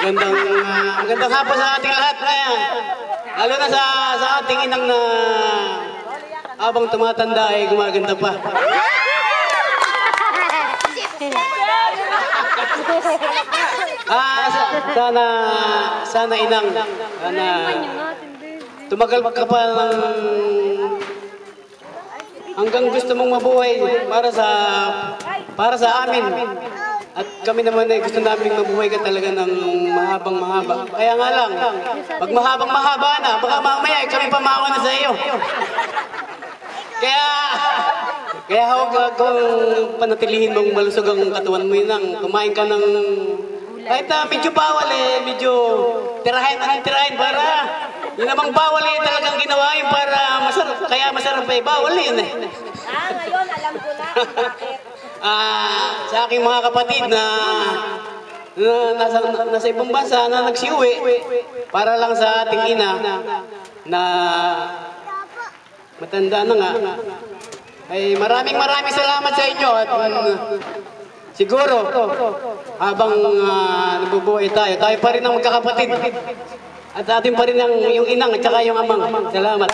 magandang hapon sa ating lahat ngayon. Lalo na sa ating inang na habang tumatanda ay gumaganda pa. Sana inang, sana tumagal ka pa ng hanggang gusto mong mabuhay para sa amin. At kami naman ay gusto namin mabuhay ka talaga ng mahabang mahaba. Kaya nga lang, pag mahabang mahaba na, baka mamaya kami pamawa na sa iyo. Kaya huwag kung panatilihin mong malusog ang katawan mo yun. Kumain ka ng kahit na medyo bawal medyo tirahin para yun namang bawal talagang ginawa yun para masarap. Kaya masarap bawal yun ngayon alam ko na bakit. Sa aking mga kapatid na nasa ibang bansa na nagsiuwi para lang sa ating ina na matanda na nga, ay maraming salamat sa inyo at siguro habang nabubuhay tayo pa rin ang magkakapatid at atin pa rin yung inang at saka yung amang. Salamat.